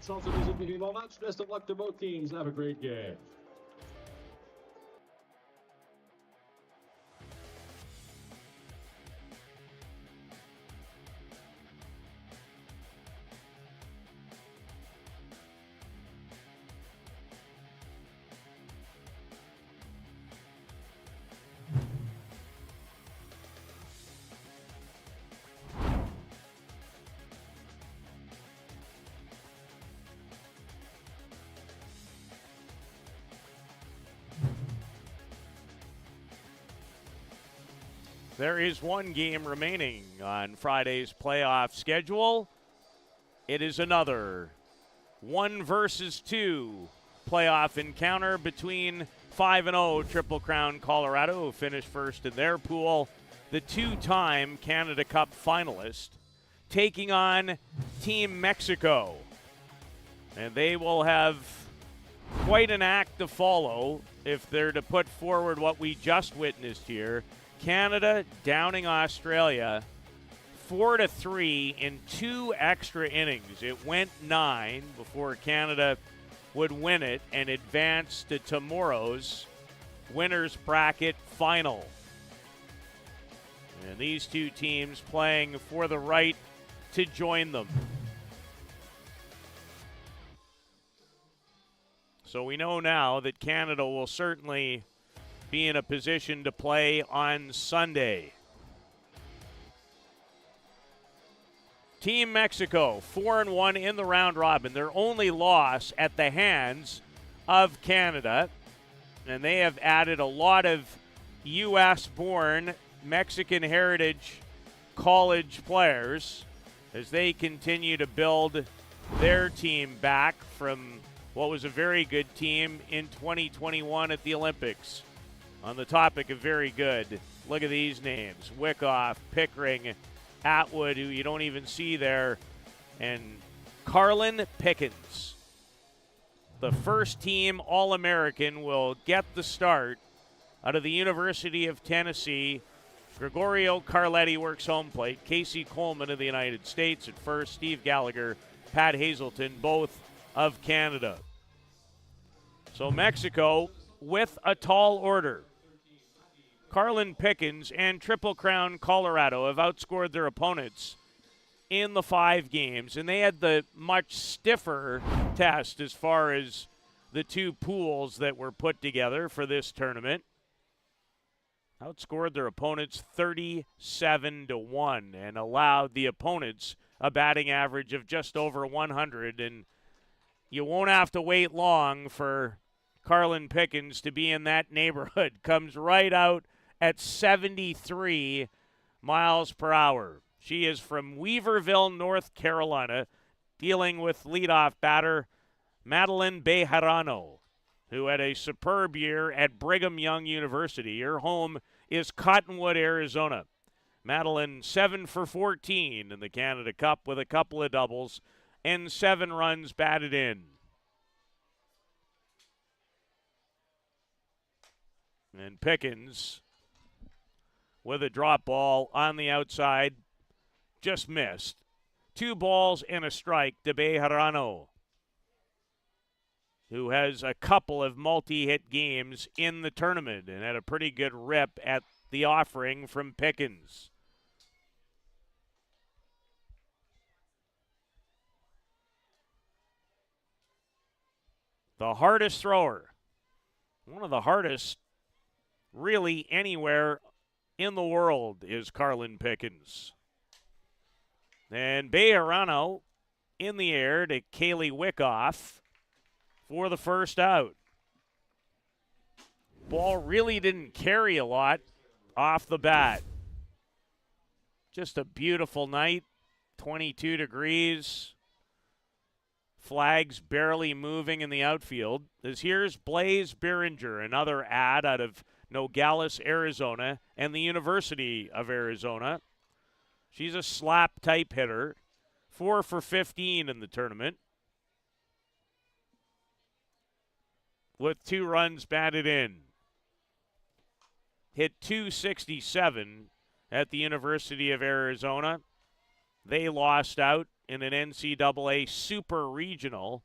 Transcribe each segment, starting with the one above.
Salsa music meeting moments. Best of luck to both teams. Have a great game. There is one game remaining on Friday's playoff schedule. It is another 1 versus 2 playoff encounter between 5-0 Triple Crown Colorado, who finished first in their pool, the two-time Canada Cup finalist, taking on Team Mexico. And they will have quite an act to follow if they're to put forward what we just witnessed here. Canada downing Australia 4-3 in 2 extra innings. It went 9 before Canada would win it and advance to tomorrow's winners bracket final. And these two teams playing for the right to join them. So we know now that Canada will certainly be in a position to play on Sunday. Team Mexico, 4-1 in the round robin. Their only loss at the hands of Canada. And they have added a lot of U.S.-born Mexican heritage college players as they continue to build their team back from what was a very good team in 2021 at the Olympics. On the topic of very good, look at these names. Wyckoff, Pickering, Atwood, who you don't even see there, and Carlin Pickens. The first team All-American will get the start out of the University of Tennessee. Gregorio Carletti works home plate. Casey Coleman of the United States at first. Steve Gallagher, Pat Hazelton, both of Canada. So Mexico with a tall order. Carlin Pickens and Triple Crown Colorado have outscored their opponents in the 5 games, and they had the much stiffer test as far as the 2 pools that were put together for this tournament. Outscored their opponents 37-1 and allowed the opponents a batting average of just over 100, and you won't have to wait long for Carlin Pickens to be in that neighborhood. Comes right out at 73 miles per hour. She is from Weaverville, North Carolina, dealing with leadoff batter Madeline Bejarano, who had a superb year at Brigham Young University. Her home is Cottonwood, Arizona. Madeline 7 for 14 in the Canada Cup with a couple of doubles and 7 runs batted in. And Pickens with a drop ball on the outside, just missed. 2 balls and a strike to Bejarano, who has a couple of multi-hit games in the tournament and had a pretty good rip at the offering from Pickens. The hardest thrower, one of the hardest really anywhere in the world, is Carlin Pickens. And Bejarano in the air to Kaylee Wyckoff for the first out. Ball really didn't carry a lot off the bat. Just a beautiful night, 22 degrees. Flags barely moving in the outfield. As here's Blaze Beringer, another ad out of Nogales, Arizona, and the University of Arizona. She's a slap-type hitter. 4 for 15 in the tournament, with 2 runs batted in. Hit .267 at the University of Arizona. They lost out in an NCAA Super Regional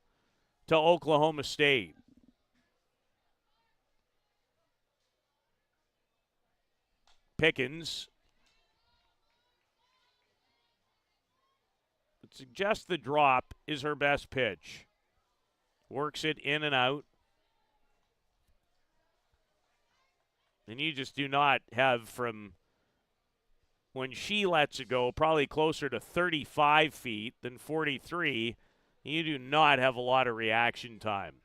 to Oklahoma State. Pickens would suggest the drop is her best pitch. Works it in and out. And you just do not have, from when she lets it go, probably closer to 35 feet than 43, you do not have a lot of reaction time.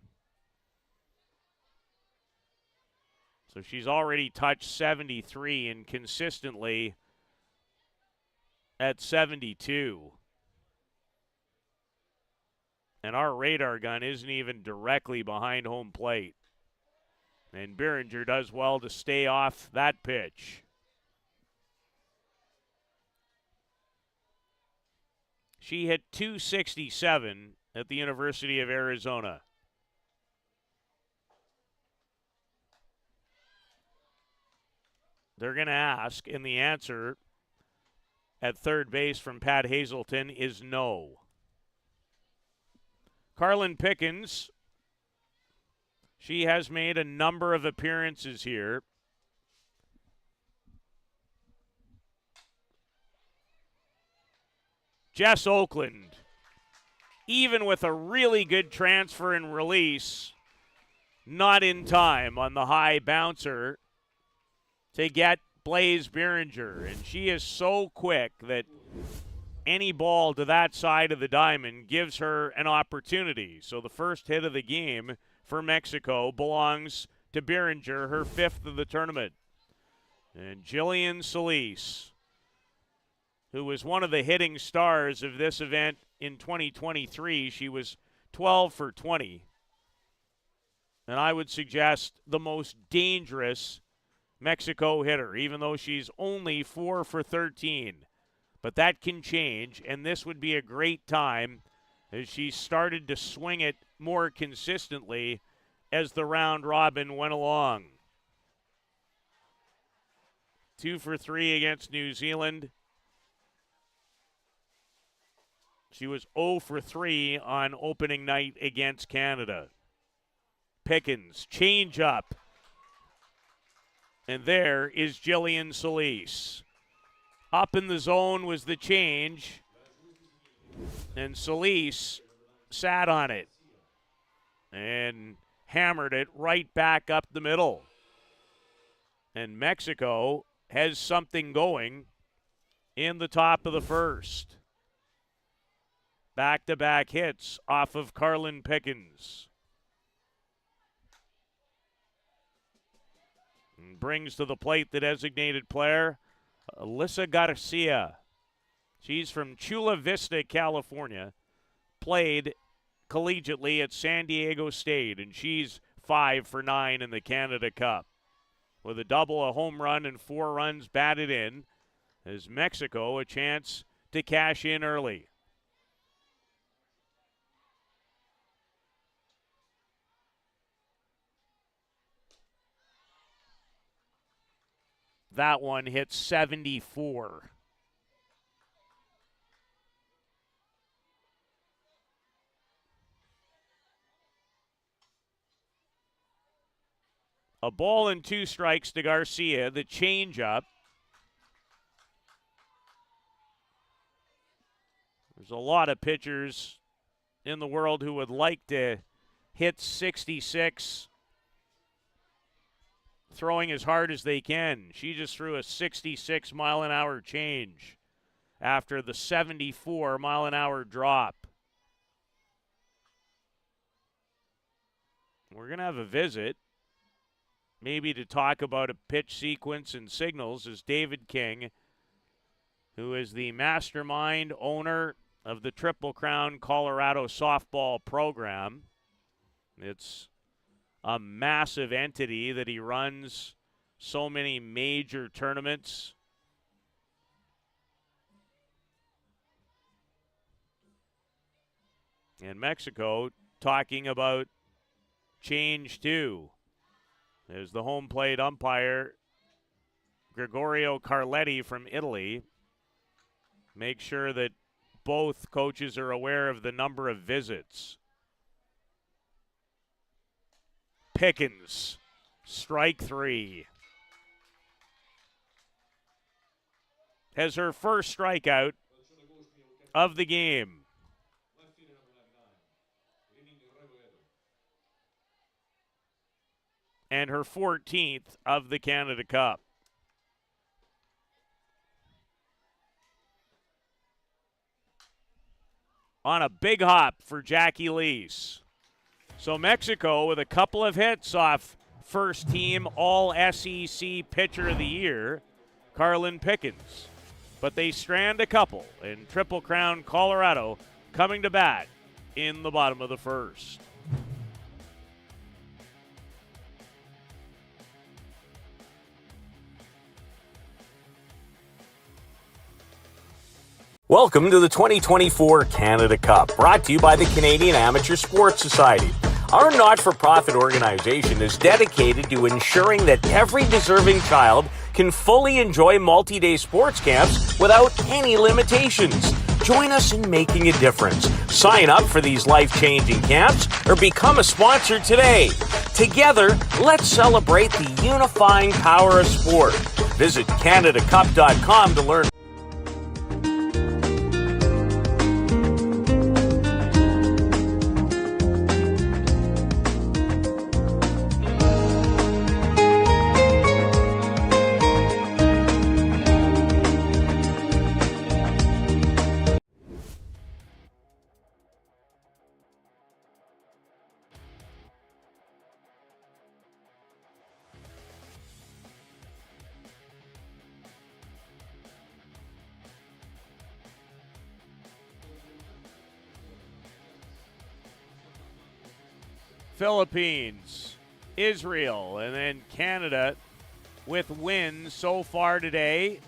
So she's already touched 73 and consistently at 72. And our radar gun isn't even directly behind home plate. And Behringer does well to stay off that pitch. She hit .267 at the University of Arizona. They're going to ask, and the answer at third base from Pat Hazelton is no. Carlin Pickens, she has made a number of appearances here. Jess Oakland, even with a really good transfer and release, not in time on the high bouncer to get Blaze Behringer. And she is so quick that any ball to that side of the diamond gives her an opportunity. So the first hit of the game for Mexico belongs to Behringer, her fifth of the tournament. And Jillian Solis, who was one of the hitting stars of this event in 2023, she was 12 for 20. And I would suggest the most dangerous Mexico hitter, even though she's only 4 for 13. But that can change, and this would be a great time as she started to swing it more consistently as the round robin went along. 2 for 3 against New Zealand. She was 0 for 3 on opening night against Canada. Pickens, change up. And there is Jillian Solis. Up in the zone was the change, and Solis sat on it and hammered it right back up the middle. And Mexico has something going in the top of the first. Back-to-back hits off of Carlin Pickens. And brings to the plate the designated player, Alyssa Garcia. She's from Chula Vista, California. Played collegiately at San Diego State, and she's 5 for 9 in the Canada Cup. With a double, a home run, and 4 runs batted in, as Mexico a chance to cash in early. That one hit 74. A ball and 2 strikes to Garcia, the changeup. There's a lot of pitchers in the world who would like to hit 66 throwing as hard as they can. She just threw a 66-mile-an-hour change after the 74-mile-an-hour drop. We're going to have a visit, maybe to talk about a pitch sequence and signals, as David King, who is the mastermind owner of the Triple Crown Colorado softball program. It's a massive entity that he runs so many major tournaments. And Mexico talking about change too. There's the home plate umpire, Gregorio Carletti from Italy. Make sure that both coaches are aware of the number of visits. Pickens, strike 3. Has her first strikeout of the game. And her 14th of the Canada Cup. On a big hop for Jackie Lease. So Mexico with a couple of hits off first team All-SEC Pitcher of the Year, Carlin Pickens. But they strand a couple in Triple Crown, Colorado, coming to bat in the bottom of the first. Welcome to the 2024 Canada Cup, brought to you by the Canadian Amateur Sports Society. Our not-for-profit organization is dedicated to ensuring that every deserving child can fully enjoy multi-day sports camps without any limitations. Join us in making a difference. Sign up for these life-changing camps or become a sponsor today. Together, let's celebrate the unifying power of sport. Visit CanadaCup.com to learn. Philippines, Israel, and then Canada with wins so far today.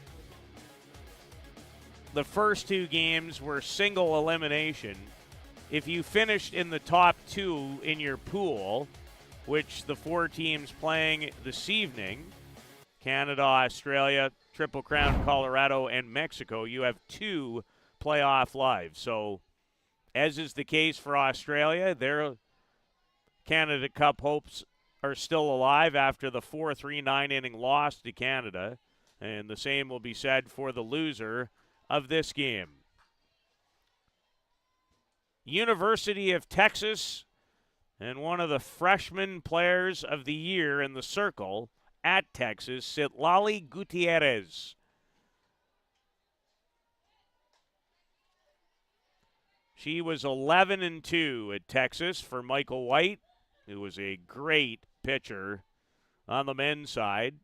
The first two games were single elimination. If you finished in the top two in your pool, which the four teams playing this evening, Canada, Australia, Triple Crown, Colorado, and Mexico, you have two playoff lives. So, as is the case for Australia, their Canada Cup hopes are still alive after the 4-3 9-inning loss to Canada. And the same will be said for the loser of this game. University of Texas and one of the freshman players of the year in the circle at Texas, Citlali Gutierrez. She was 11-2 at Texas for Michael White, who was a great pitcher on the men's side.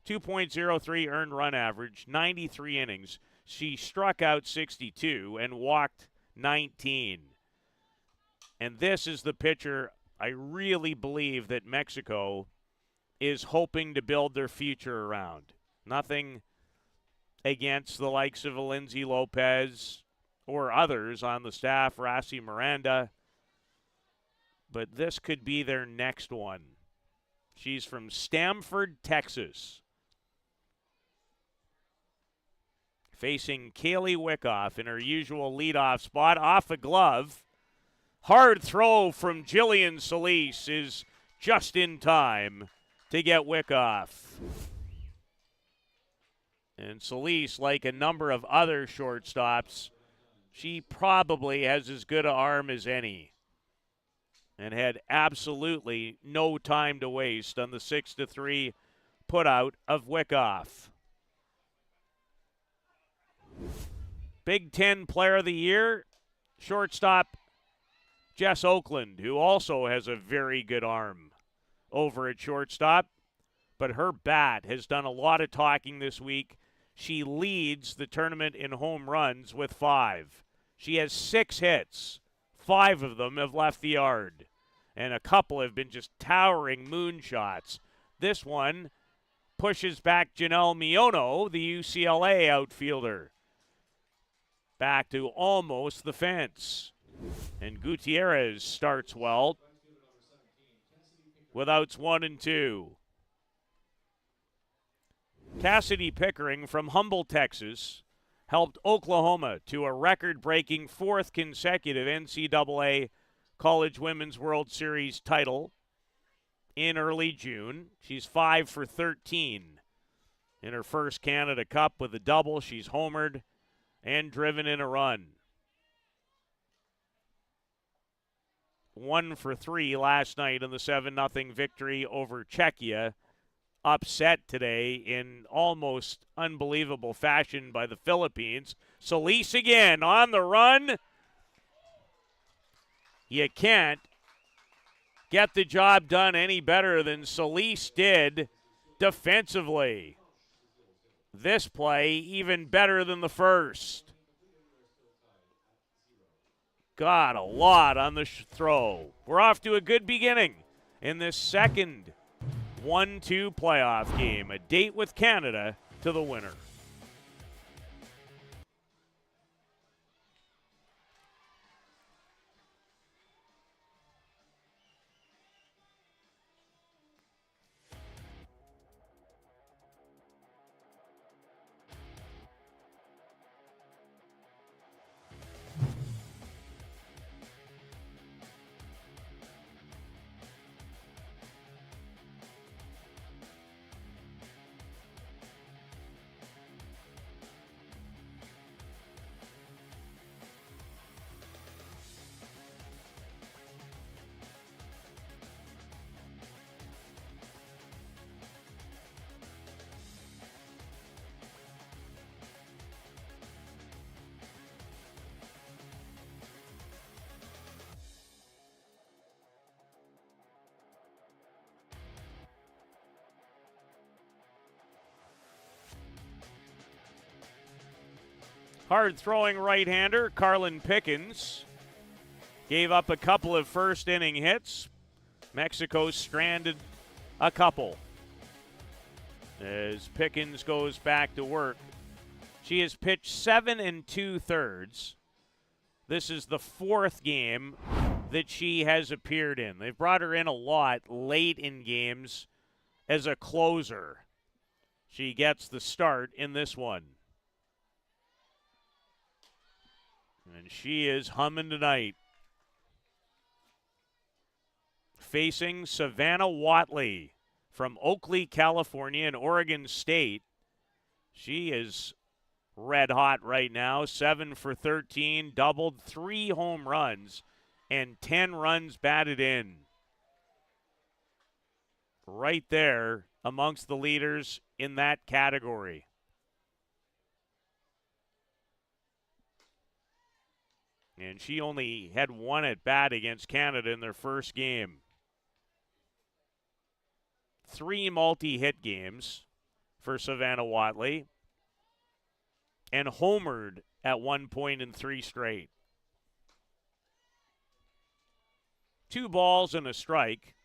2.03 earned run average, 93 innings. She struck out 62 and walked 19. And this is the pitcher I really believe that Mexico is hoping to build their future around. Nothing against the likes of Lindsay Lopez or others on the staff, Rossi Miranda. But this could be their next one. She's from Stamford, Texas. Facing Kaylee Wickoff in her usual leadoff spot, off a glove. Hard throw from Jillian Solis is just in time to get Wickoff. And Solis, like a number of other shortstops, she probably has as good an arm as any. And had absolutely no time to waste on the 6-3 putout of Wickoff. Big Ten Player of the Year, shortstop Jess Oakland, who also has a very good arm over at shortstop. But her bat has done a lot of talking this week. She leads the tournament in home runs with 5. She has 6 hits. 5 of them have left the yard, and a couple have been just towering moonshots. This one pushes back Janelle Miono, the UCLA outfielder, back to almost the fence. And Gutierrez starts well with outs 1 and 2. Cassidy Pickering from Humble, Texas, helped Oklahoma to a record-breaking 4th consecutive NCAA College Women's World Series title in early June. She's 5 for 13 in her first Canada Cup with a double. She's homered and driven in a run. 1 for 3 last night in the 7-0 victory over Czechia. Upset today in almost unbelievable fashion by the Philippines. Solis again on the run. You can't get the job done any better than Solis did defensively. This play even better than the first. Got a lot on the throw. We're off to a good beginning in this second 1-2 playoff game. A date with Canada to the winner. Hard-throwing right-hander Carlin Pickens gave up a couple of first-inning hits. Mexico stranded a couple as Pickens goes back to work. She has pitched 7 2/3. This is the 4th game that she has appeared in. They've brought her in a lot late in games as a closer. She gets the start in this one. And she is humming tonight. Facing Savannah Watley from Oakley, California and Oregon State. She is red hot right now. 7 for 13, doubled, 3 home runs, and 10 runs batted in. Right there amongst the leaders in that category. And she only had 1 at bat against Canada in their first game. 3 multi-hit games for Savannah Watley. And homered at one point in 3 straight. 2 balls and a strike.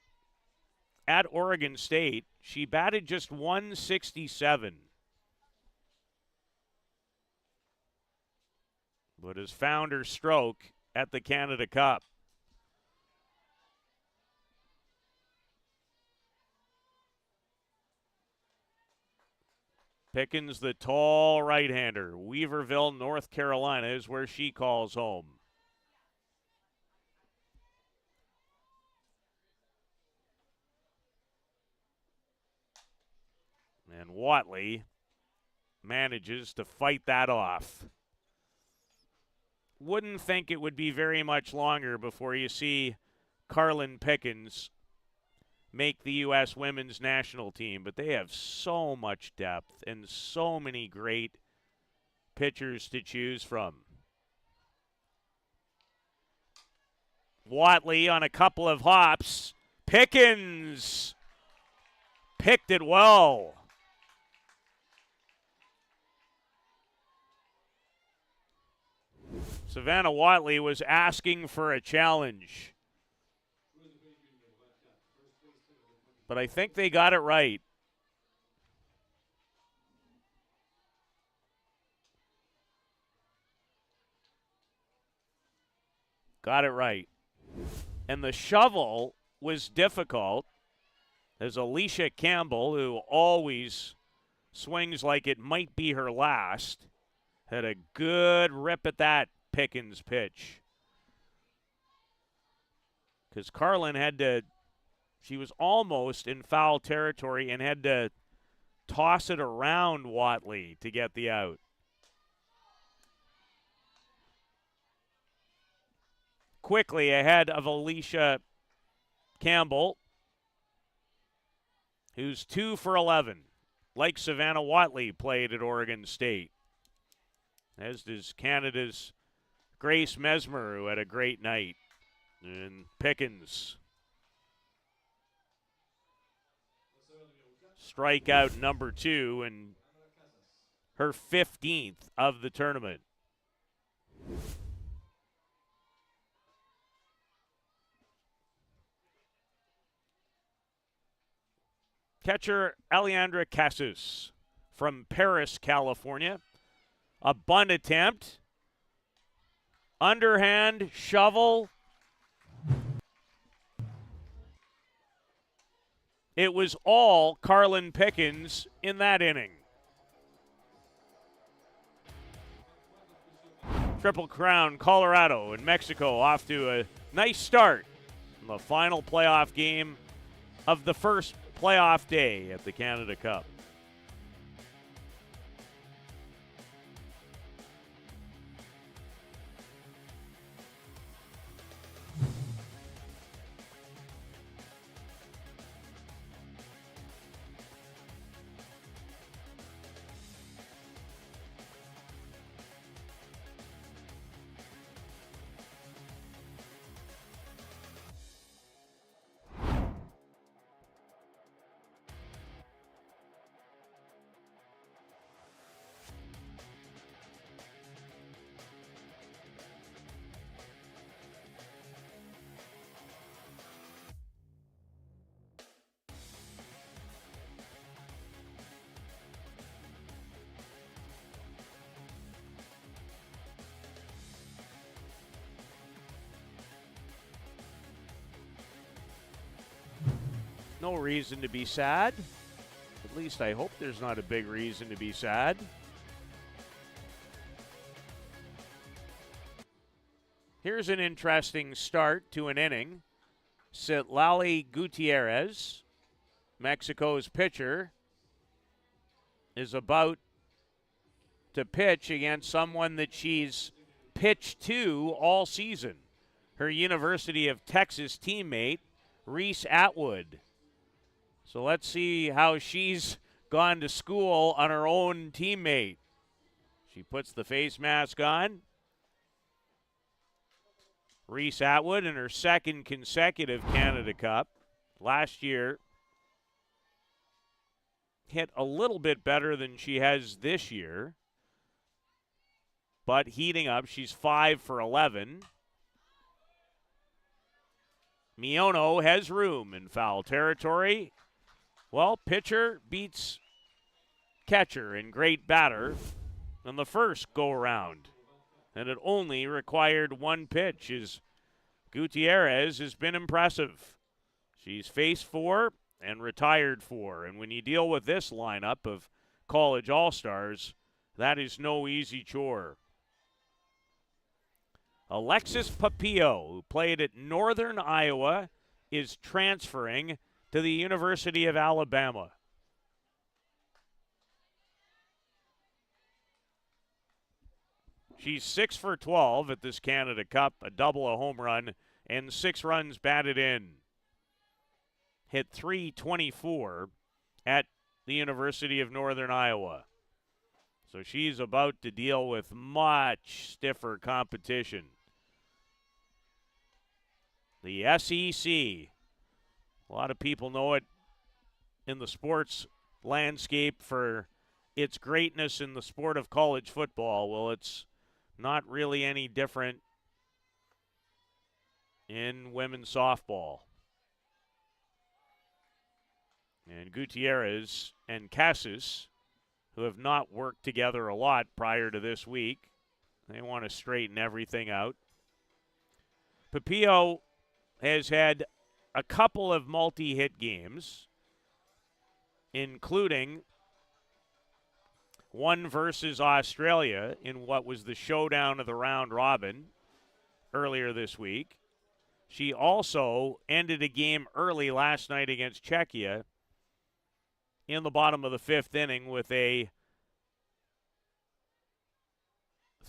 At Oregon State, she batted just .167. But has found her stroke at the Canada Cup. Pickens, the tall right-hander. Weaverville, North Carolina is where she calls home. And Watley manages to fight that off. Wouldn't think it would be very much longer before you see Carlin Pickens make the U.S. women's national team, but they have so much depth and so many great pitchers to choose from. Watley on a couple of hops. Pickens picked it well. Savannah Watley was asking for a challenge. But I think they got it right. Got it right. And the shovel was difficult as Alicia Campbell, who always swings like it might be her last, Had a good rip at that Pickens pitch. Because Carlin she was almost in foul territory and had to toss it around Watley to get the out. Quickly ahead of Alicia Campbell, who's 2 for 11. Like Savannah Watley played at Oregon State. As does Canada's Grace Mesmer, who had a great night. And Pickens. Strikeout number 2 and her 15th of the tournament. Catcher Alejandra Casas from Paris, California. A bunt attempt. Underhand shovel. It was all Carlin Pickens in that inning. Triple Crown, Colorado and Mexico off to a nice start in the final playoff game of the first playoff day at the Canada Cup. No reason to be sad. At least I hope there's not a big reason to be sad. Here's an interesting start to an inning. Citlali Gutierrez, Mexico's pitcher, is about to pitch against someone that she's pitched to all season. Her University of Texas teammate, Reese Atwood. So let's see how she's gone to school on her own teammate. She puts the face mask on. Reese Atwood in her second consecutive Canada Cup. Last year, hit a little bit better than she has this year. But heating up, she's 5 for 11. Miono has room in foul territory. Well, pitcher beats catcher in great batter on the first go-around. And it only required one pitch as Gutierrez has been impressive. She's faced 4 and retired 4. And when you deal with this lineup of college all-stars, that is no easy chore. Alexis Papillo, who played at Northern Iowa, is transferring to the University of Alabama. She's 6 for 12 at this Canada Cup, a double, a home run, and 6 runs batted in. Hit .324 at the University of Northern Iowa. So she's about to deal with much stiffer competition. The SEC. A lot of people know it in the sports landscape for its greatness in the sport of college football. Well, it's not really any different in women's softball. And Gutierrez and Casas, who have not worked together a lot prior to this week, they want to straighten everything out. Papillo has had a couple of multi-hit games, including won versus Australia in what was the showdown of the round robin earlier this week. She also ended a game early last night against Czechia in the bottom of the 5th inning with a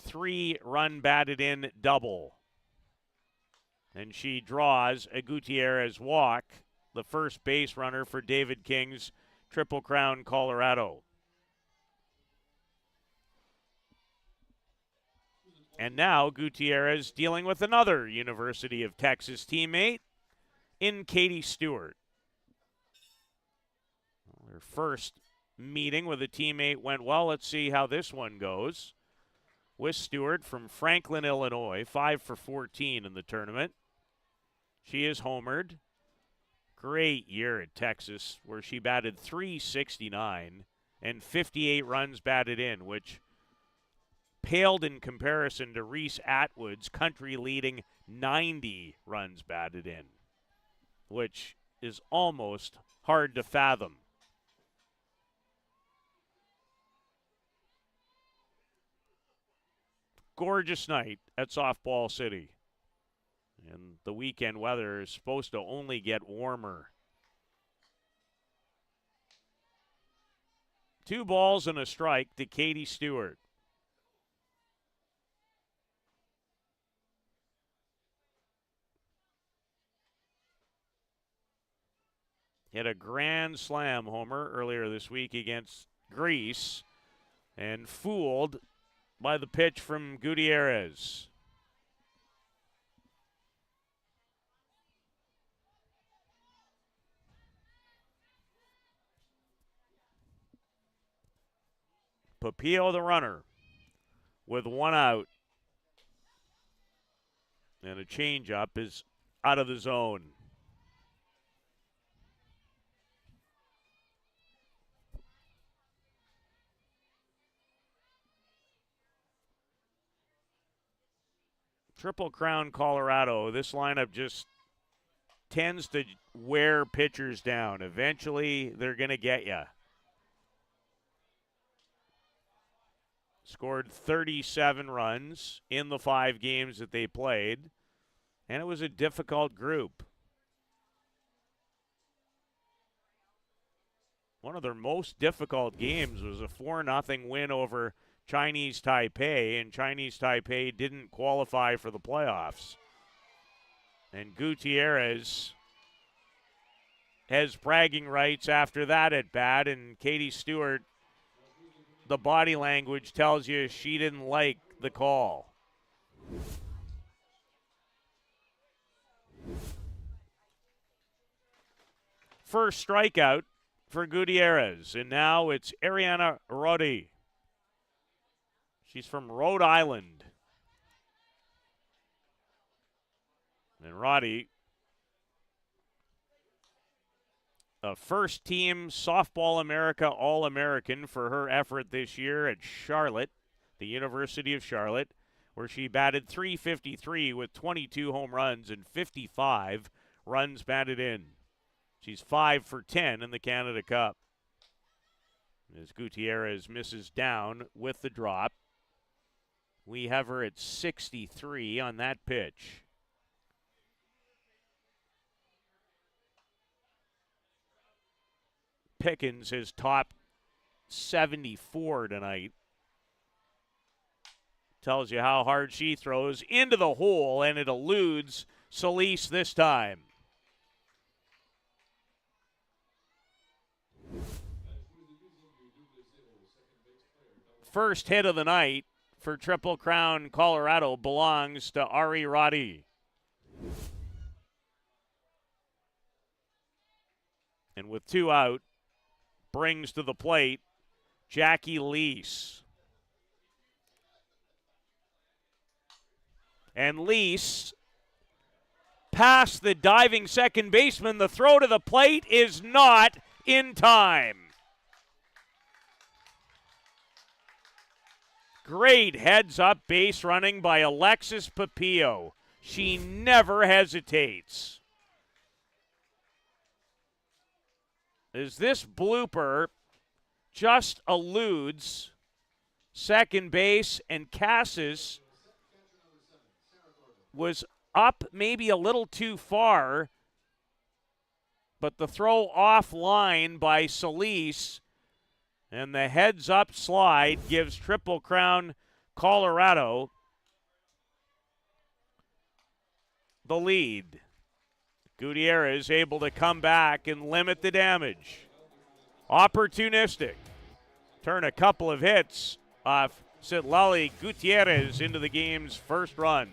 3-run batted in double. And she draws a Gutierrez walk, the first base runner for David King's Triple Crown Colorado. And now Gutierrez dealing with another University of Texas teammate in Katie Stewart. Her first meeting with a teammate went well. Let's see how this one goes. With Stewart from Franklin, Illinois, 5 for 14 in the tournament. She is homered. Great year at Texas where she batted .369 and 58 runs batted in, which paled in comparison to Reese Atwood's country-leading 90 runs batted in, which is almost hard to fathom. Gorgeous night at Softball City. And the weekend weather is supposed to only get warmer. 2 balls and a strike to Katie Stewart. Hit a grand slam homer earlier this week against Greece and fooled by the pitch from Gutierrez. Papillo the runner with 1 out. And a changeup is out of the zone. Triple Crown Colorado, this lineup just tends to wear pitchers down. Eventually, they're going to get you. Scored 37 runs in the 5 games that they played, and it was a difficult group. One of their most difficult games was a 4-0 win over Chinese Taipei, and Chinese Taipei didn't qualify for the playoffs. And Gutierrez has bragging rights after that at bat, and Katie Stewart, the body language tells you she didn't like the call. First strikeout for Gutierrez, and now it's Ariana Roddy. She's from Rhode Island. And Roddy, a first-team Softball America All-American for her effort this year at Charlotte, the University of Charlotte, where she batted .353 with 22 home runs and 55 runs batted in. She's 5 for 10 in the Canada Cup. As Gutierrez misses down with the drop, we have her at 63 on that pitch. Pickens has topped 74 tonight. Tells you how hard she throws into the hole, and it eludes Solis this time. First hit of the night for Triple Crown Colorado belongs to Ari Roddy. And with 2 out, brings to the plate Jackie Lease. And Lease past the diving second baseman. The throw to the plate is not in time. Great heads-up base running by Alexis Papillo. She never hesitates. As this blooper just eludes second base, and Cassis was up maybe a little too far, but the throw offline by Solis and the heads-up slide gives Triple Crown Colorado the lead. Gutierrez able to come back and limit the damage. Opportunistic. Turn a couple of hits off Citlali Gutierrez into the game's first run.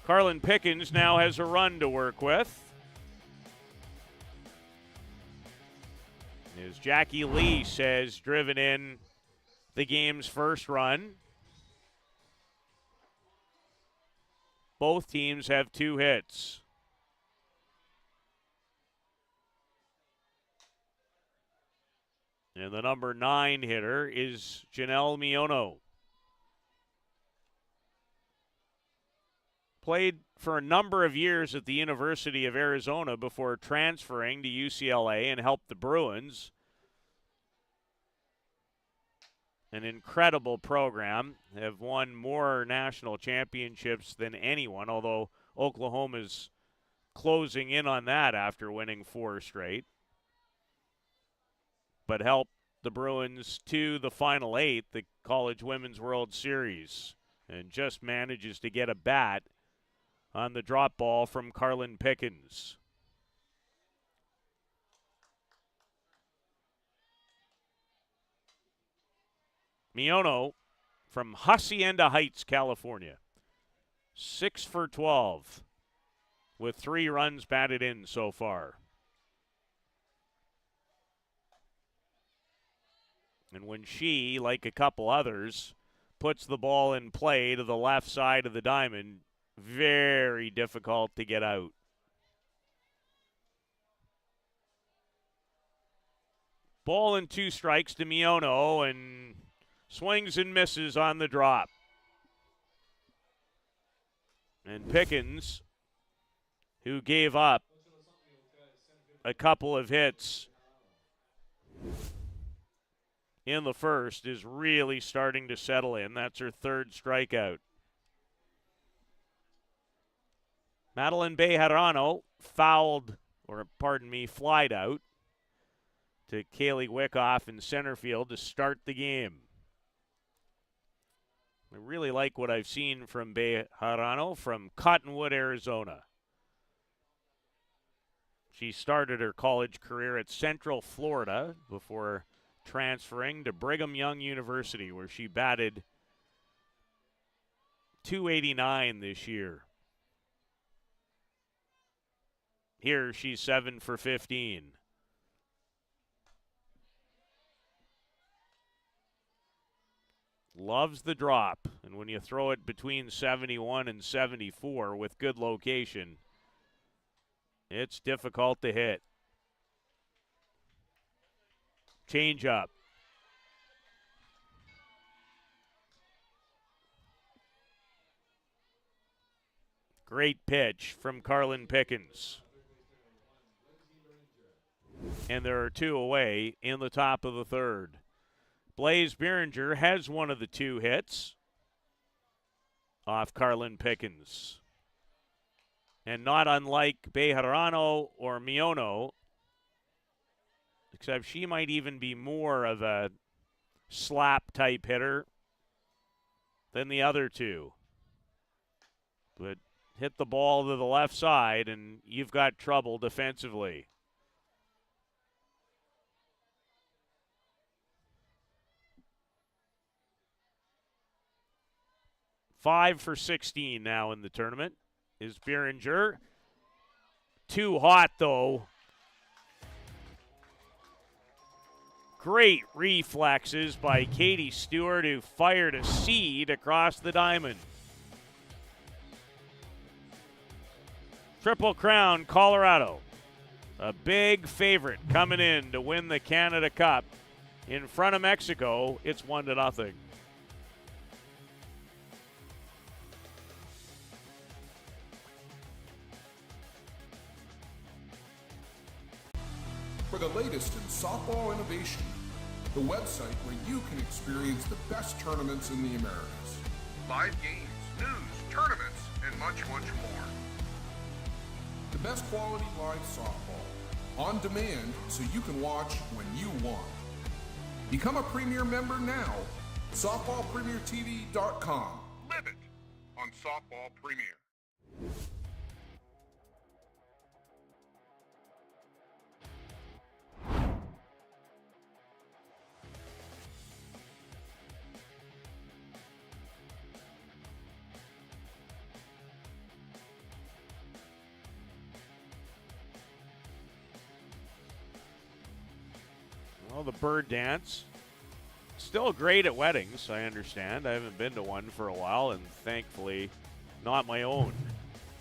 Carlin Pickens now has a run to work with. As Jackie Lee says, driven in the game's first run. Both teams have 2 hits. And the number 9 hitter is Janelle Miono. Played for a number of years at the University of Arizona before transferring to UCLA and helped the Bruins. An incredible program. Have won more national championships than anyone, although Oklahoma's closing in on that after winning 4 straight. But helped the Bruins to the Final 8, the College Women's World Series, and just manages to get a bat on the drop ball from Carlin Pickens. Miono from Hacienda Heights, California. 6 for 12 with 3 runs batted in so far. And when she, like a couple others, puts the ball in play to the left side of the diamond, very difficult to get out. Ball and 2 strikes to Miono, and swings and misses on the drop. And Pickens, who gave up a couple of hits in the first, is really starting to settle in. That's her 3rd strikeout. Madeline Bejarano flied out to Kaylee Wickoff in center field to start the game. I really like what I've seen from Bejarano from Cottonwood, Arizona. She started her college career at Central Florida before transferring to Brigham Young University, where she batted .289 this year. Here she's 7 for 15. Loves the drop, and when you throw it between 71 and 74 with good location, it's difficult to hit. Change up. Great pitch from Carlin Pickens. And there are 2 away in the top of the 3rd. Blaze Beringer has one of the 2 hits off Carlin Pickens. And not unlike Bejarano or Miono, except she might even be more of a slap-type hitter than the other 2. But hit the ball to the left side, and you've got trouble defensively. Five for 16 now in the tournament is Beringer. Too hot, though. Great reflexes by Katie Stewart, who fired a seed across the diamond. Triple Crown, Colorado. A big favorite coming in to win the Canada Cup. In front of Mexico, it's 1-0. For the latest in softball innovation, the website where you can experience the best tournaments in the Americas. Live games, news, tournaments, and much, much more. The best quality live softball, on demand so you can watch when you want. Become a Premier member now. SoftballPremierTV.com. Live it on Softball Premier. Well, the bird dance. Still great at weddings, I understand. I haven't been to one for a while, and thankfully not my own.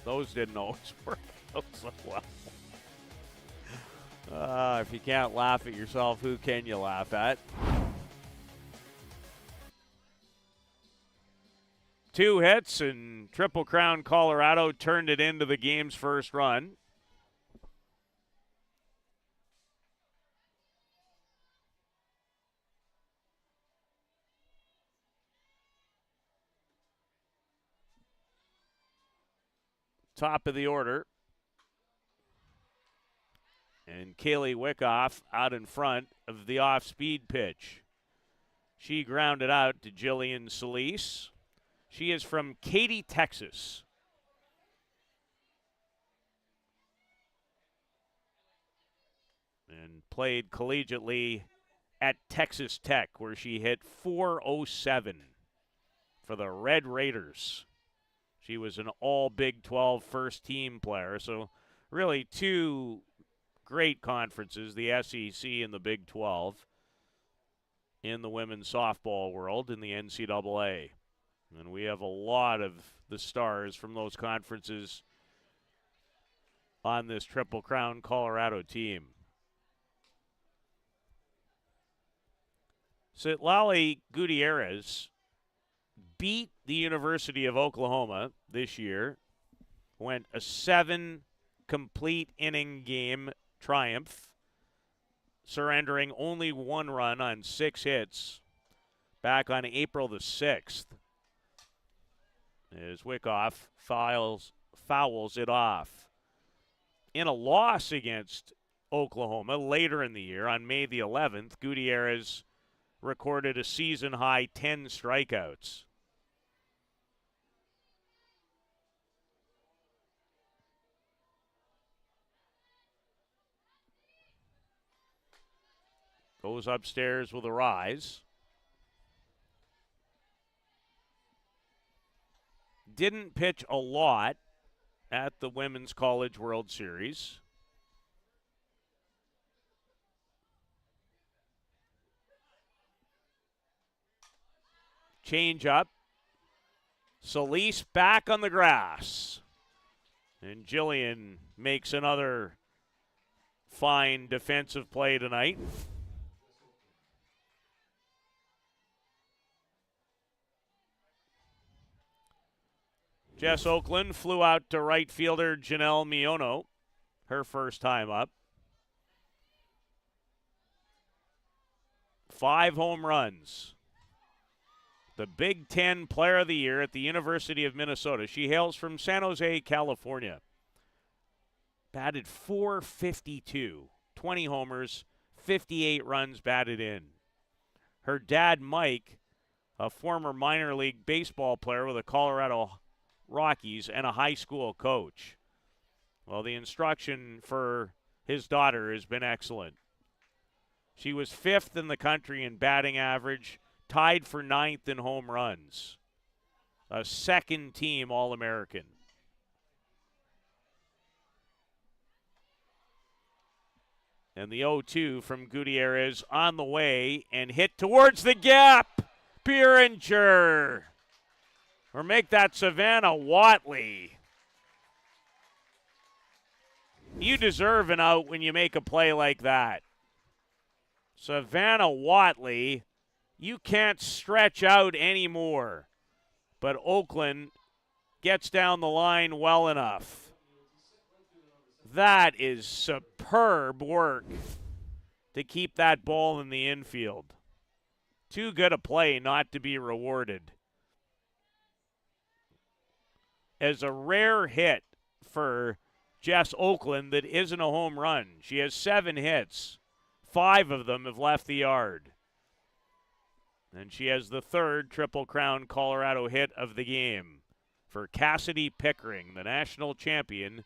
Those didn't always work out so well. If you can't laugh at yourself, who can you laugh at? 2 hits, and Triple Crown Colorado turned it into the game's first run. Top of the order. And Kaylee Wickoff out in front of the off-speed pitch. She grounded out to Jillian Solis. She is from Katy, Texas. And played collegiately at Texas Tech, where she hit .407 for the Red Raiders. She was an all Big 12 first-team player, so really 2 great conferences, the SEC and the Big 12, in the women's softball world in the NCAA. And we have a lot of the stars from those conferences on this Triple Crown Colorado team. Citlali Gutierrez beat the University of Oklahoma this year, went a 7 complete inning game triumph, surrendering only 1 run on 6 hits back on April the 6th. As Wickoff fouls it off. In a loss against Oklahoma later in the year, on May the 11th, Gutierrez recorded a season-high 10 strikeouts. Goes upstairs with a rise. Didn't pitch a lot at the Women's College World Series. Change up. Solis back on the grass. And Jillian makes another fine defensive play tonight. Jess Oakland flew out to right fielder Janelle Miono, her first time up. 5 home runs. The Big Ten Player of the Year at the University of Minnesota. She hails from San Jose, California. Batted .452, 20 homers, 58 runs batted in. Her dad, Mike, a former minor league baseball player with the Colorado Rockies and a high school coach. Well, the instruction for his daughter has been excellent. She was 5th in the country in batting average, tied for 9th in home runs. A second-team All-American. And the 0-2 from Gutierrez on the way and hit towards the gap. Beeringer. Or make that Savannah Watley. You deserve an out when you make a play like that. Savannah Watley, you can't stretch out anymore. But Oakland gets down the line well enough. That is superb work to keep that ball in the infield. Too good a play not to be rewarded. As a rare hit for Jess Oakland that isn't a home run. She has 7 hits. 5 of them have left the yard. And she has the 3rd Triple Crown Colorado hit of the game for Cassidy Pickering, the national champion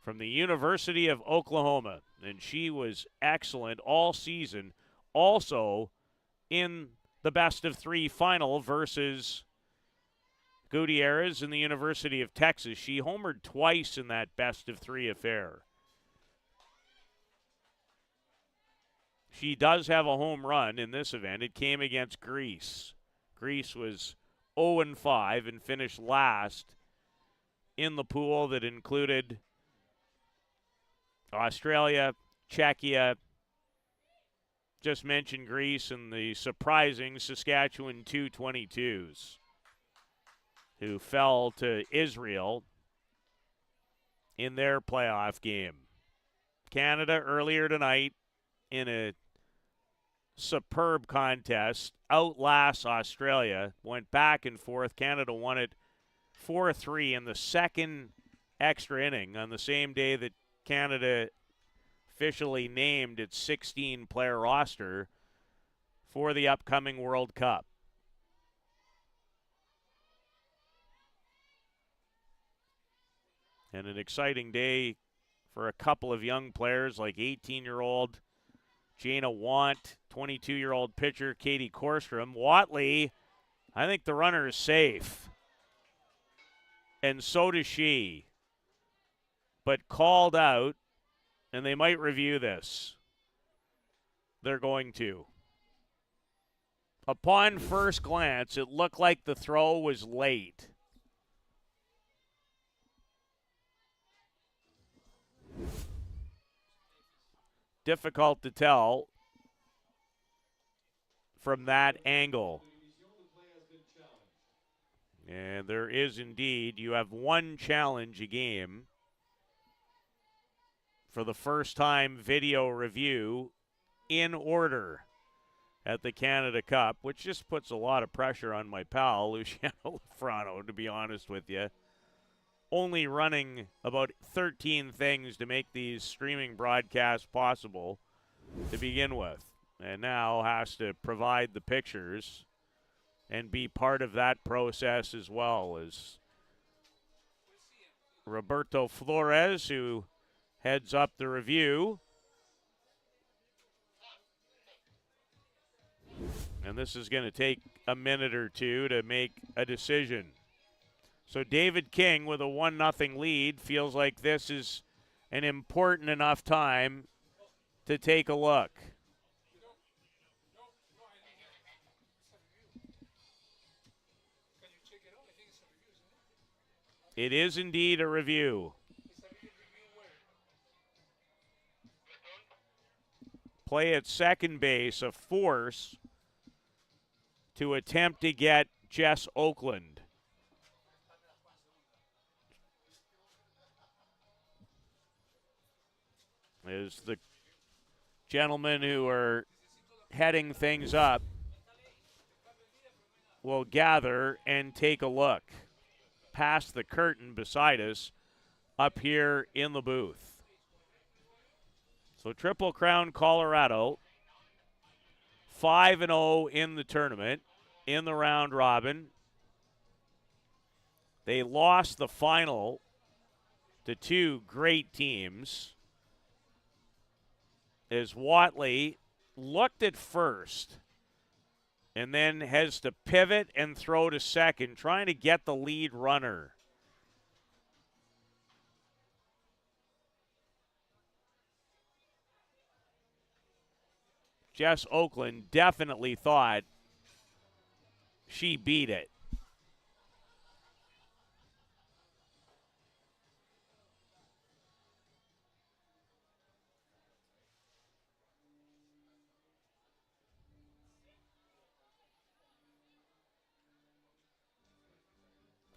from the University of Oklahoma. And she was excellent all season. Also in the best-of-3 final versus Gutierrez in the University of Texas. She homered twice in that best-of-3 affair. She does have a home run in this event. It came against Greece. Greece was 0-5 and finished last in the pool that included Australia, Czechia, just mentioned Greece, and the surprising Saskatchewan 222s, who fell to Israel in their playoff game. Canada earlier tonight in a superb contest outlasts Australia, went back and forth. Canada won it 4-3 in the second extra inning on the same day that Canada officially named its 16-player roster for the upcoming World Cup. And an exciting day for a couple of young players like 18-year-old Jana Want, 22-year-old pitcher Katie Korstrom. Watley, I think the runner is safe. And so does she. But called out, and they might review this. They're going to. Upon first glance, it looked like the throw was late. Difficult to tell from that angle. And there is indeed, you have one challenge a game. For the first time, video review in order at the Canada Cup, which just puts a lot of pressure on my pal, Luciano Lafrano, to be honest with you. Only running about 13 things to make these streaming broadcasts possible to begin with. And now has to provide the pictures and be part of that process as well as Roberto Flores, who heads up the review. And this is going to take a minute or two to make a decision. So David King with a 1-0 lead feels like this is an important enough time to take a look. It is indeed a review. Play at second base, a force to attempt to get Jess Oakland. As the gentlemen who are heading things up will gather and take a look past the curtain beside us up here in the booth. So Triple Crown Colorado, 5-0 in the tournament, in the round robin. They lost the final to two great teams as Whatley looked at first and then has to pivot and throw to second, trying to get the lead runner. Jess Oakland definitely thought she beat it.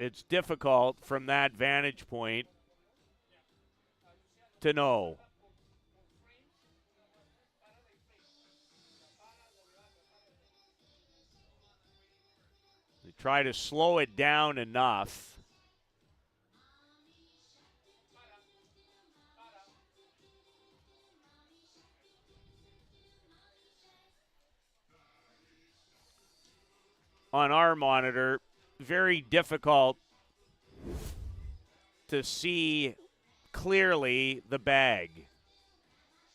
It's difficult from that vantage point to know. They try to slow it down enough. On our monitor, very difficult to see clearly the bag,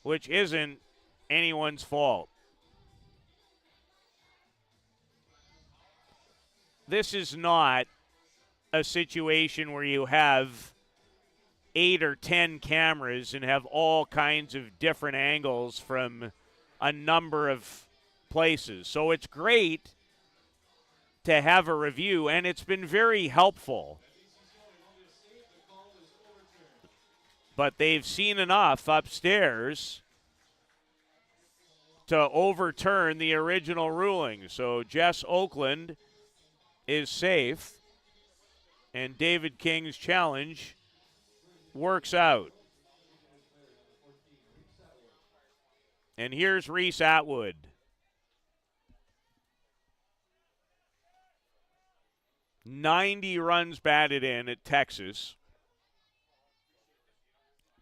which isn't anyone's fault. This is not a situation where you have 8 or 10 cameras and have all kinds of different angles from a number of places. So it's great to have a review, and it's been very helpful. But they've seen enough upstairs to overturn the original ruling. So Jess Oakland is safe, and David King's challenge works out. And here's Reese Atwood. "90 runs batted in at Texas.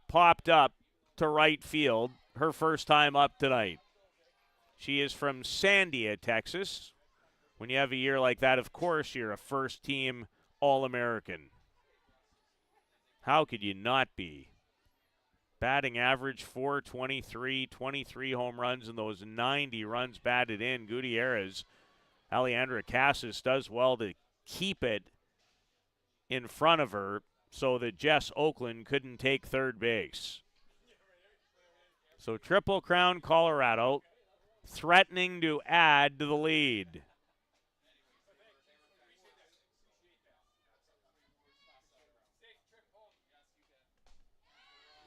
Popped up to right field her first time up tonight. She is from Sandia, Texas. When you have a year like that, of course you're a first-team All-American. How could you not be? Batting average .423, 23 home runs, and those 90 runs batted in. Gutierrez, Alejandra Casas does well to keep it in front of her so that Jess Oakland couldn't take third base. So Triple Crown Colorado threatening to add to the lead.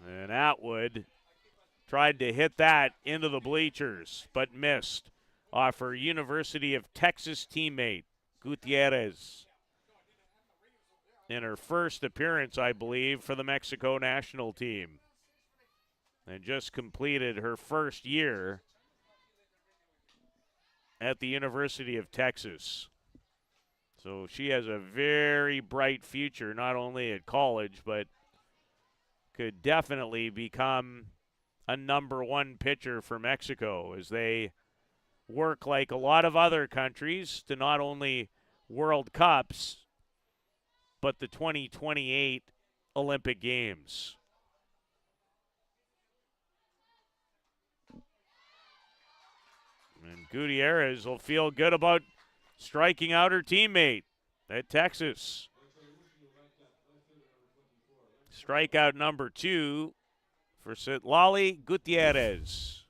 And Atwood tried to hit that into the bleachers, but missed off her University of Texas teammate, Gutierrez. In her first appearance, I believe, for the Mexico national team. And just completed her first year at the University of Texas. So she has a very bright future, not only at college, but could definitely become a number one pitcher for Mexico as they work like a lot of other countries to not only World Cups, but the 2028 Olympic Games. And Gutierrez will feel good about striking out her teammate at Texas. Strikeout number 2 for Citlali Gutierrez.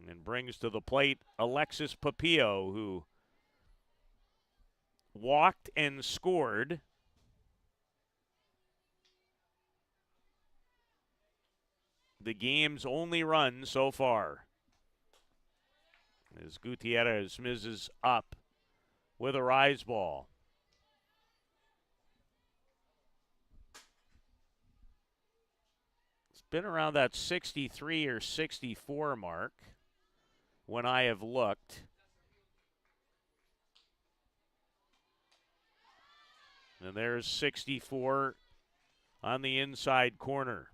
And brings to the plate Alexis Papillo, who walked and scored. The game's only run so far. As Gutierrez misses up with a rise ball. been around that 63 or 64 mark when I have looked. And there's 64 on the inside corner.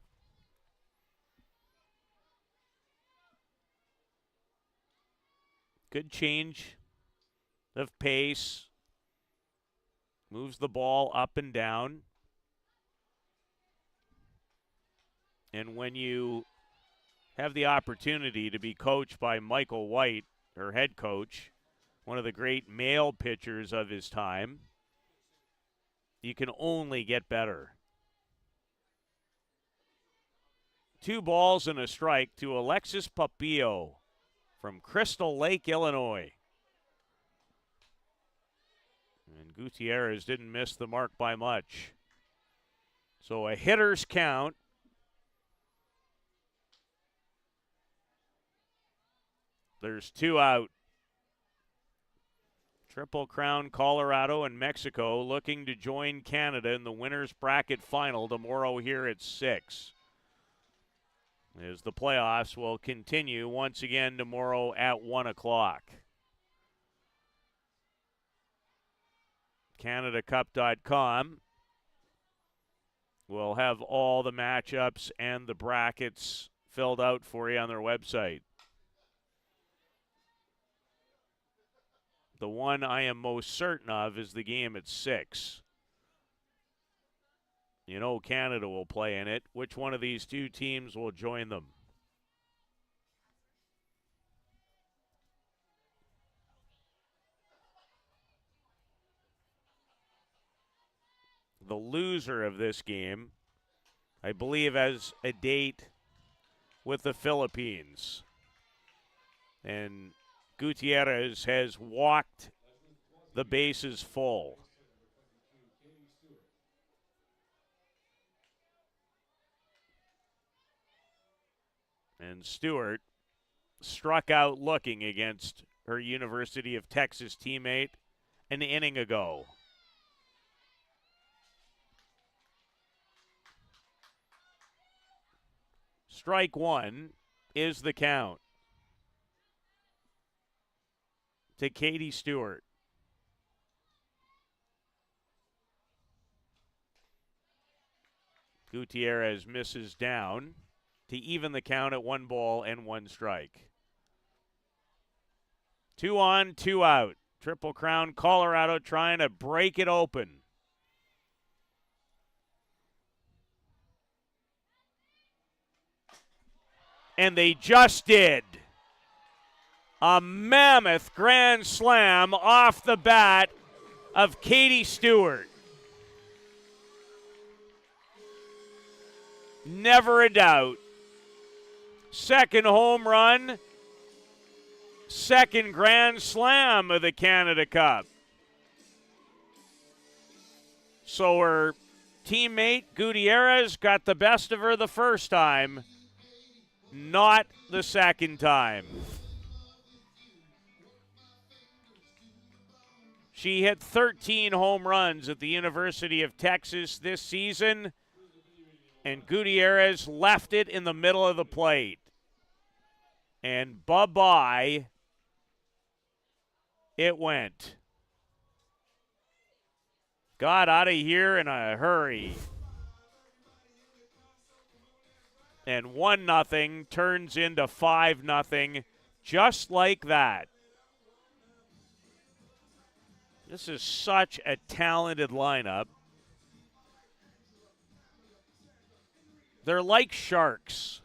Good change of pace. Moves the ball up and down. And when you have the opportunity to be coached by Michael White, her head coach, one of the great male pitchers of his time, you can only get better. 2 balls and a strike to Alexis Papillo from Crystal Lake, Illinois. And Gutierrez didn't miss the mark by much. So a hitter's count. There's 2 out. Triple Crown, Colorado, and Mexico looking to join Canada in the winner's bracket final tomorrow here at 6. As the playoffs will continue once again tomorrow at 1 o'clock. CanadaCup.com will have all the matchups and the brackets filled out for you on their website. The one I am most certain of is the game at 6. You know Canada will play in it. Which one of these 2 teams will join them? The loser of this game, I believe, has a date with the Philippines. And Gutierrez has walked the bases full. And Stewart struck out looking against her University of Texas teammate an inning ago. Strike 1 is the count to Katie Stewart. Gutierrez misses down to even the count at 1 ball and 1 strike. 2 on, 2 out. Triple Crown, Colorado trying to break it open. And they just did. A mammoth grand slam off the bat of Katie Stewart. Never a doubt. Second home run, second grand slam of the Canada Cup. So her teammate Gutierrez got the best of her the first time, not the second time. She hit 13 home runs at the University of Texas this season, and Gutierrez left it in the middle of the plate. And bye-bye, it went. Got out of here in a hurry. And 1-0 turns into 5-0 just like that. This is such a talented lineup. They're like sharks.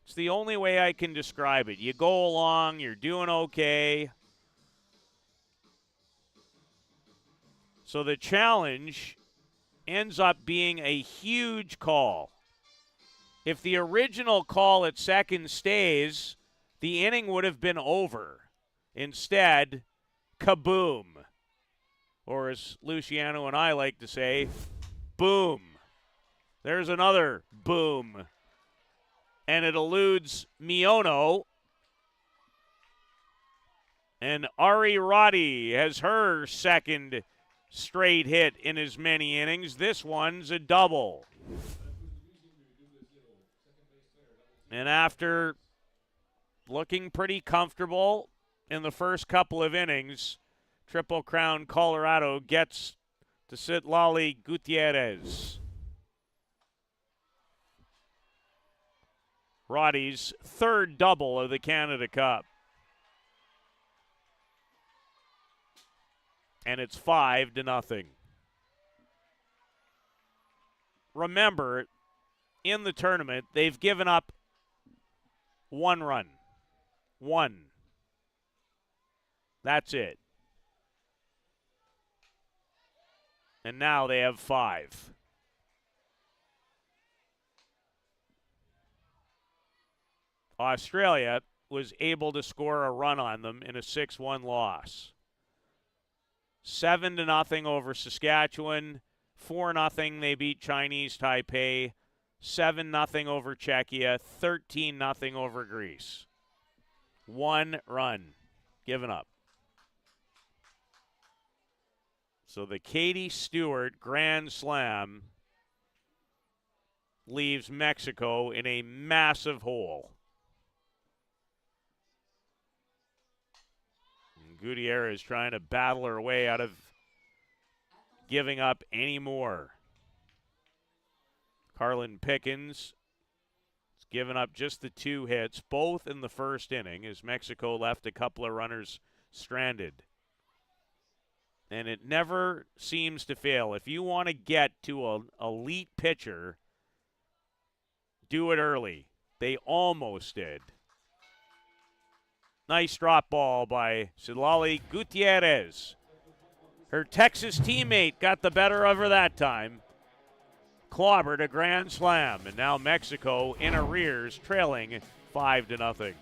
It's the only way I can describe it. You go along, you're doing okay. So the challenge ends up being a huge call. If the original call at second stays, the inning would have been over. Instead, kaboom. Or as Luciano and I like to say, boom. There's another boom. And it eludes Miono. And Ari Roddy has her second straight hit in as many innings. This one's a double. And after looking pretty comfortable in the first couple of innings, Triple Crown Colorado gets to Citlali Gutierrez. Roddy's third double of the Canada Cup. And it's 5-0. Remember, in the tournament, they've given up 1 run. 1. That's it. And now they have 5. Australia was able to score a run on them in a 6-1 loss. 7-0 over Saskatchewan. 4-0 they beat Chinese Taipei. 7-0 over Czechia. 13-0 over Greece. 1 run given up. So the Katie Stewart Grand Slam leaves Mexico in a massive hole. And Gutierrez trying to battle her way out of giving up any more. Carlin Pickens has given up just the 2 hits, both in the first inning, as Mexico left a couple of runners stranded. And it never seems to fail. If you want to get to an elite pitcher, do it early. They almost did. Nice drop ball by Citlali Gutierrez. Her Texas teammate got the better of her that time. Clobbered a grand slam, and now Mexico in arrears, trailing 5-0.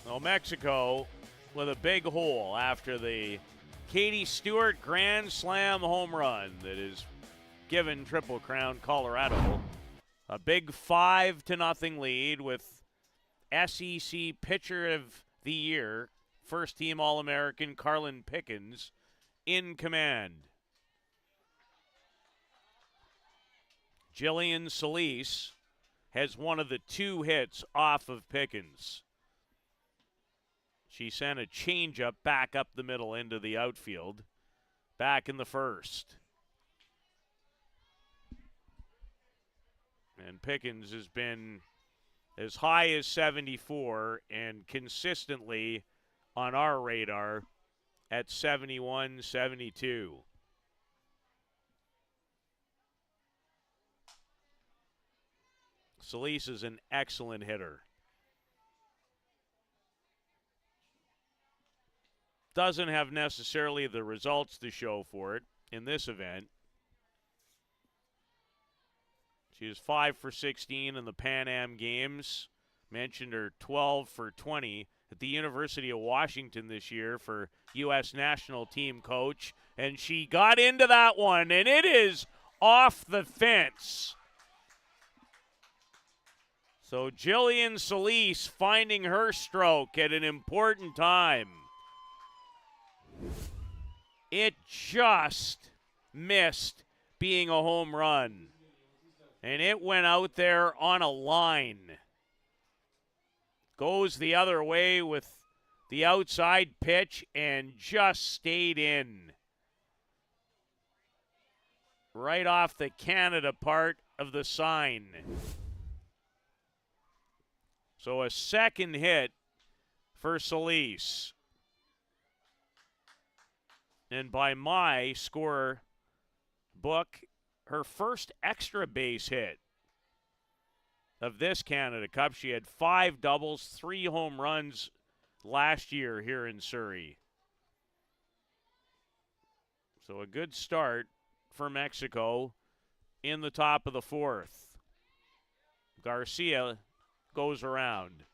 Well, Mexico with a big hole after the Katie Stewart Grand Slam home run that has given Triple Crown Colorado a big 5-0 lead with SEC Pitcher of the Year, first-team All-American Carlin Pickens in command. Jillian Solis has one of the 2 hits off of Pickens. She sent a changeup back up the middle into the outfield back in the first. And Pickens has been as high as 74 and consistently on our radar at 71, 72. Solis is an excellent hitter. Doesn't have necessarily the results to show for it in this event. She was 5 for 16 in the Pan Am Games. Mentioned her 12 for 20 at the University of Washington this year for U.S. national team coach. And she got into that one, and it is off the fence. So Jillian Solis finding her stroke at an important time. It just missed being a home run. And it went out there on a line. Goes the other way with the outside pitch and just stayed in. Right off the Canada part of the sign. So a second hit for Solis. And by my score book, her first extra base hit of this Canada Cup. She had 5 doubles, 3 home runs last year here in Surrey. So a good start for Mexico in the top of the 4th. Garcia goes around.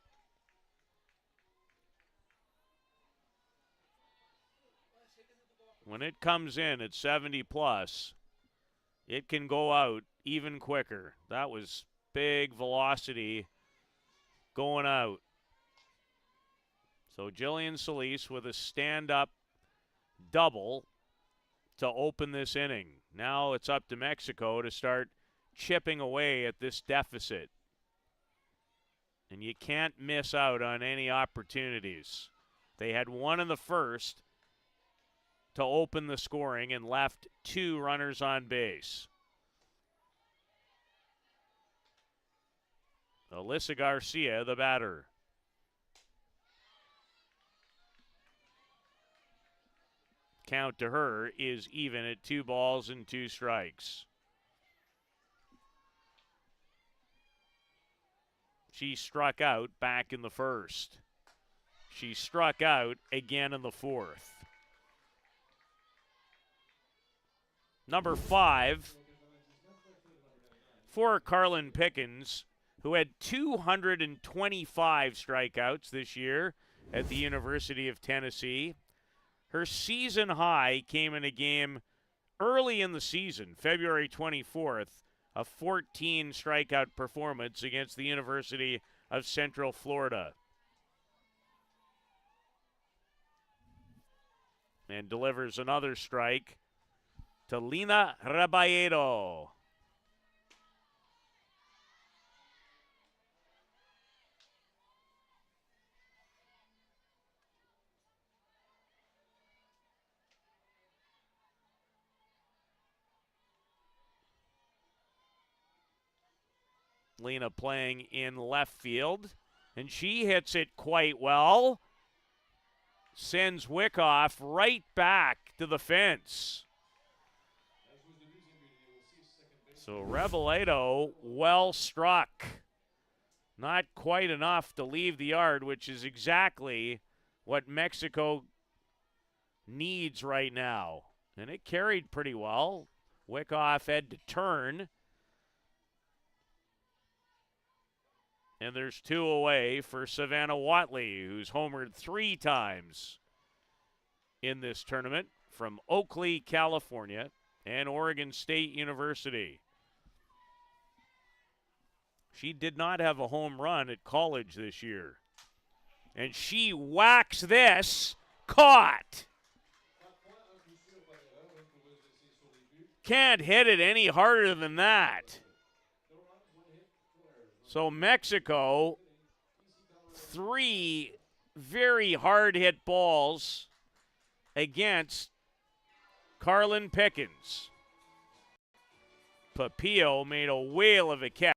When it comes in at 70 plus, it can go out even quicker. That was big velocity going out. So Jillian Solis with a stand-up double to open this inning. Now it's up to Mexico to start chipping away at this deficit. And you can't miss out on any opportunities. They had 1 in the first to open the scoring and left 2 runners on base. Alyssa Garcia, the batter. Count to her is even at 2 balls and 2 strikes. She struck out back in the first. She struck out again in the 4th. Number 5 for Carlin Pickens, who had 225 strikeouts this year at the University of Tennessee. Her season high came in a game early in the season, February 24th, a 14 strikeout performance against the University of Central Florida. And delivers another strike to Lina Raballedo. Lena playing in left field, and she hits it quite well. Sends Wyckoff right back to the fence. So Raballedo well struck. Not quite enough to leave the yard, which is exactly what Mexico needs right now. And it carried pretty well. Wyckoff had to turn. And there's 2 away for Savannah Watley, who's homered 3 times in this tournament from Oakley, California, and Oregon State University. She did not have a home run at college this year. And she whacks this. Caught. Can't hit it any harder than that. So Mexico, 3 very hard-hit balls against Carlin Pickens. Papillo made a whale of a catch.